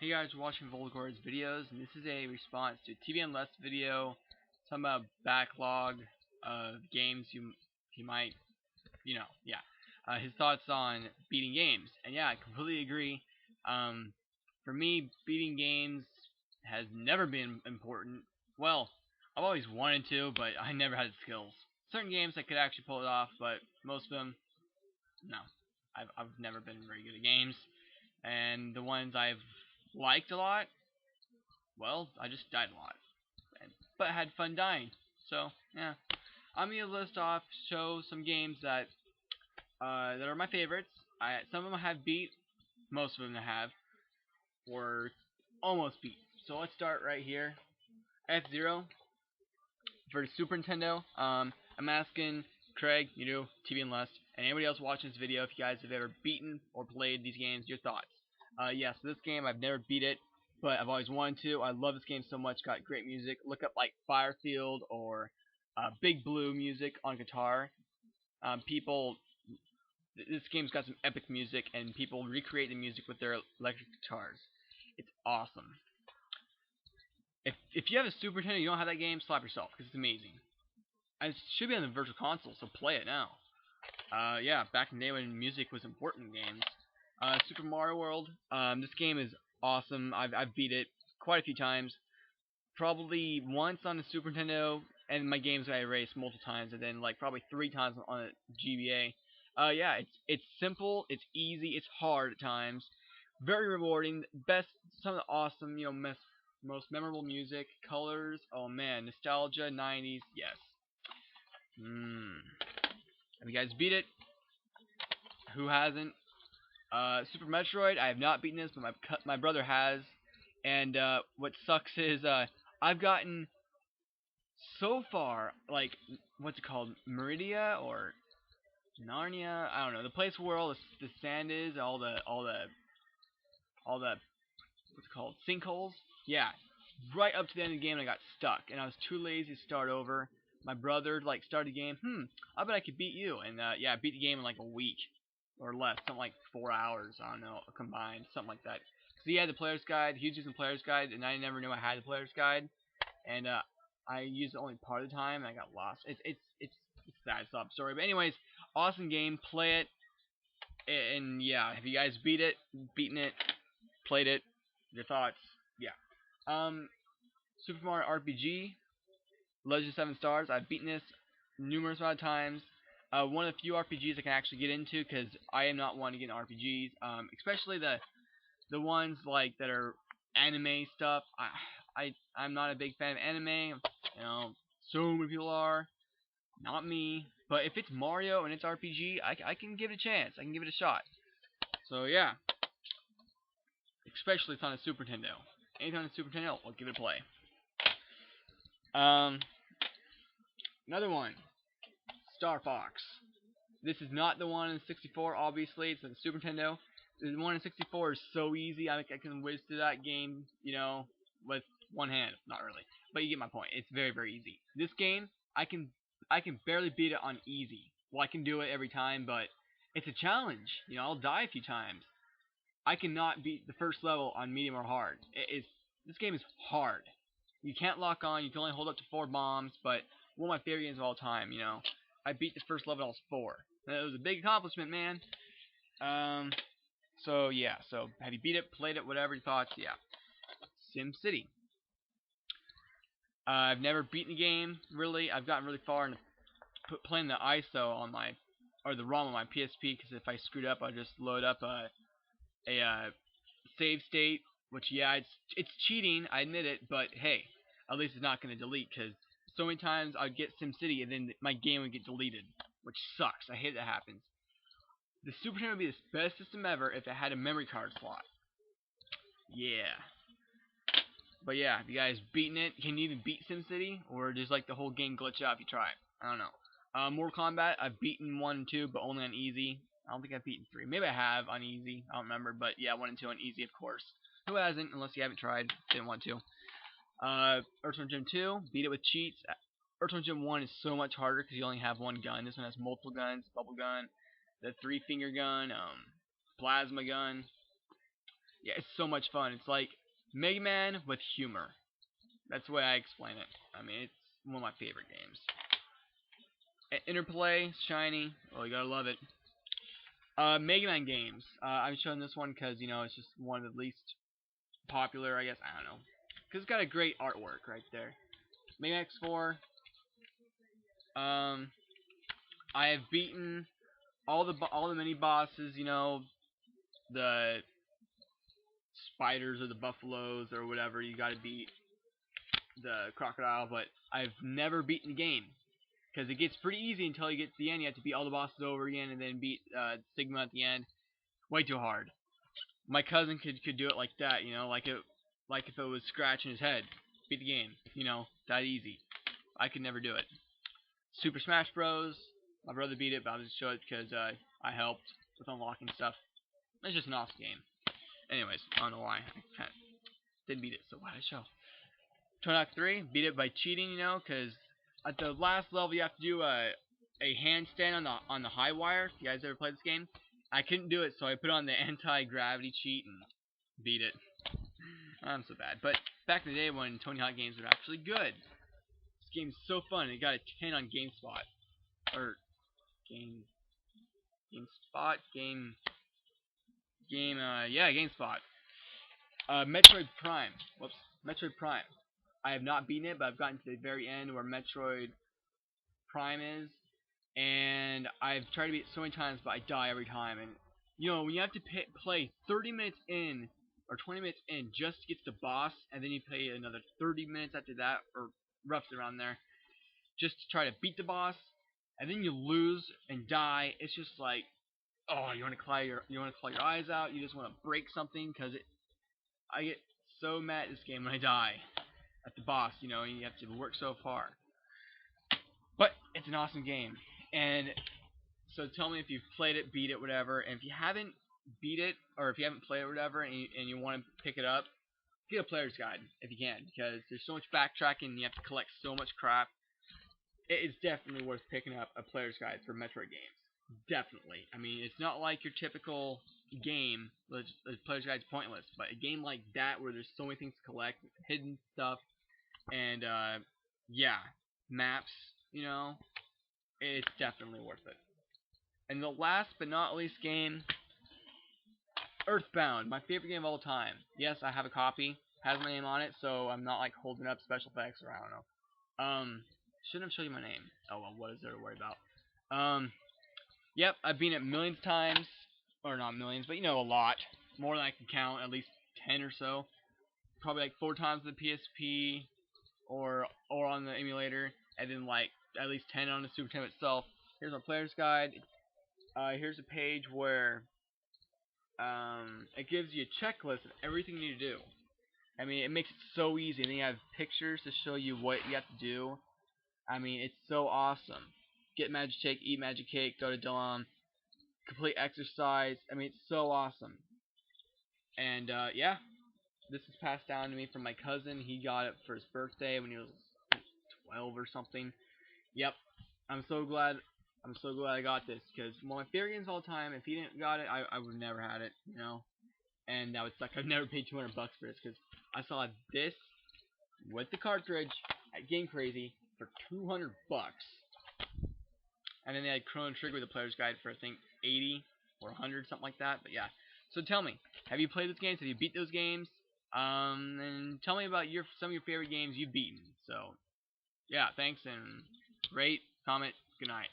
Hey guys, we're watching Volgor's videos, and this is a response to tvandlust video talking about backlog of games you might, his thoughts on beating games. And yeah, I completely agree. Um, for me, beating games has never been important. Well, I've always wanted to, but I never had the skills. Certain games I could actually pull it off, but most of them, no. I've never been very good at games, and the ones I've liked a lot, well, I just died a lot, but I had fun dying. So yeah, I'm gonna list off, show some games that are my favorites. Some of them I have beat, most of them I have, or almost beat. So let's start right here. F-Zero for the Super Nintendo. I'm asking Craig, TV and Lust, and anybody else watching this video, if you guys have ever beaten or played these games, your thoughts. Yeah, so this game, I've never beat it, but I've always wanted to. I love this game so much. Got great music. Look up like Firefield or Big Blue music on guitar. People, this game's got some epic music, and people recreate the music with their electric guitars. It's awesome. If you have a Super Nintendo, you don't have that game, slap yourself because it's amazing. And it should be on the Virtual Console, so play it now. Yeah, back in the day when music was important in games. Super Mario World. This game is awesome. I've beat it quite a few times. Probably once on the Super Nintendo, and my games I erased multiple times, and then like probably 3 times on a GBA. Yeah, it's simple, it's easy, it's hard at times. Very rewarding. Best, some of the awesome, most memorable music, colors. Oh man, nostalgia, 90s. Yes. Have you guys beat it? Who hasn't? Super Metroid. I have not beaten this, but my brother has. And what sucks is I've gotten so far, like, what's it called, Meridia or Narnia? I don't know. The place where all the sand is, all the what's it called, sinkholes. Yeah, right up to the end of the game, and I got stuck, and I was too lazy to start over. My brother like started the game. I bet I could beat you, and yeah, I beat the game in like a week or less, something like 4 hours. I don't know, combined, something like that. Cause he had the player's guide, he was using the player's guide, and I never knew I had the player's guide, and I used it only part of the time, and I got lost. It's a sad sob story, but anyways, awesome game. Play it, and yeah, have you guys beaten it, played it, your thoughts? Yeah. Um, Super Mario RPG, Legend of Seven Stars. I've beaten this numerous amount of times. One of the few RPGs I can actually get into because I am not one to get into RPGs, especially the ones like that are anime stuff. I'm not a big fan of anime. So many people are. Not me. But if it's Mario and it's RPG, I can give it a chance. I can give it a shot. So yeah, especially if it's on a Super Nintendo. Anything on a Super Nintendo, I'll give it a play. Um, Another one, Star Fox. This is not the one in 64, obviously. It's on the Super Nintendo. The one in 64 is so easy. I can whiz through that game, with one hand. Not really, but you get my point. It's very, very easy. This game, I can barely beat it on easy. Well, I can do it every time, but it's a challenge. I'll die a few times. I cannot beat the first level on medium or hard. This game is hard. You can't lock on. You can only hold up to 4 bombs, but one of my favorite games of all time. I beat the first level. I was 4. And it was a big accomplishment, man. So yeah. So have you beat it, played it, whatever your thoughts? Yeah. Sim City. I've never beaten the game really. I've gotten really far in playing the ISO on my or the ROM on my PSP because if I screwed up, I'd just load up a save state, which yeah, it's cheating, I admit it, but hey, at least it's not going to delete because so many times I'd get SimCity and then my game would get deleted, which sucks. I hate that happens. The Super Nintendo would be the best system ever if it had a memory card slot. Yeah. But yeah, have you guys beaten it? Can you even beat SimCity? Or does like the whole game glitch out if you try it? I don't know. Mortal Kombat, I've beaten 1 and 2, but only on easy. I don't think I've beaten 3. Maybe I have on easy. I don't remember. But yeah, 1 and 2 on easy, of course. Who hasn't, unless you haven't tried, didn't want to. Earthworm Jim 2, beat it with cheats. Earthworm Jim 1 is so much harder because you only have one gun. This one has multiple guns, bubble gun, the 3-finger gun, plasma gun. Yeah, it's so much fun. It's like Mega Man with humor. That's the way I explain it. I mean, it's one of my favorite games. Interplay, shiny. Oh, you gotta love it. Mega Man games. I'm showing this one because it's just one of the least popular. I guess I don't know. Because it's got a great artwork right there. Mega Man X4. Um, I have beaten all the mini bosses. The spiders or the buffaloes or whatever. You gotta beat the crocodile, but I've never beaten the game because it gets pretty easy until you get to the end. You have to beat all the bosses over again and then beat Sigma at the end. Way too hard. My cousin could do it like that, like if it was scratching his head, beat the game, that easy. I could never do it. Super Smash Bros. My brother beat it, but I'll just show it because I helped with unlocking stuff. It's just an awesome game. Anyways, I don't know why I didn't beat it, so why did I show? Turnout 3, beat it by cheating, because at the last level you have to do a handstand on the high wire. If you guys ever played this game, I couldn't do it, so I put on the anti-gravity cheat and beat it. I'm so bad. But back in the day when Tony Hawk games were actually good, this game's so fun. It got a 10 on GameSpot or Game GameSpot yeah, GameSpot. Metroid Prime. Whoops, Metroid Prime. I have not beaten it, but I've gotten to the very end where Metroid Prime is, and I've tried to beat it so many times, but I die every time. And when you have to play 30 minutes in or 20 minutes in just to get to the boss, and then you play another 30 minutes after that, or roughly around there, just to try to beat the boss, and then you lose and die. It's just like, oh, you want to claw your eyes out. You just want to break something because I get so mad at this game when I die at the boss. And you have to work so far. But it's an awesome game, and so tell me if you've played it, beat it, whatever. And if you haven't beat it, or if you haven't played it, whatever, and you want to pick it up, get a player's guide if you can, because there's so much backtracking and you have to collect so much crap. It is definitely worth picking up a player's guide for Metroid games. Definitely. I mean, it's not like your typical game. The player's guide's pointless, but a game like that where there's so many things to collect, hidden stuff, and yeah, maps. It's definitely worth it. And the last but not least game, Earthbound, my favorite game of all time. Yes, I have a copy, has my name on it, so I'm not like holding up special effects or I don't know. Shouldn't have shown you my name. Oh well, what is there to worry about? Yep, I've been it millions of times, or not millions, but a lot, more than I can count, at least 10 or so. Probably like 4 times on the PSP or on the emulator, and then like at least 10 on the Super Nintendo itself. Here's my player's guide. Here's a page where it gives you a checklist of everything you need to do. I mean, it makes it so easy. And then you have pictures to show you what you have to do. I mean, it's so awesome. Get magic cake, eat magic cake, go to Dillon, complete exercise. I mean, it's so awesome. And yeah, this was passed down to me from my cousin. He got it for his birthday when he was 12 or something. Yep, I'm so glad. I'm so glad I got this because one of my favorite games of all time. If he didn't got it, I would have never had it. And that would suck. I've never paid $200 for this because I saw this with the cartridge at Game Crazy for $200, and then they had Chrono Trigger with the player's guide for I think 80 or 100, something like that. But yeah, so tell me, have you played those games? Have you beat those games? And tell me about some of your favorite games you've beaten. So yeah, thanks and rate, comment, good night.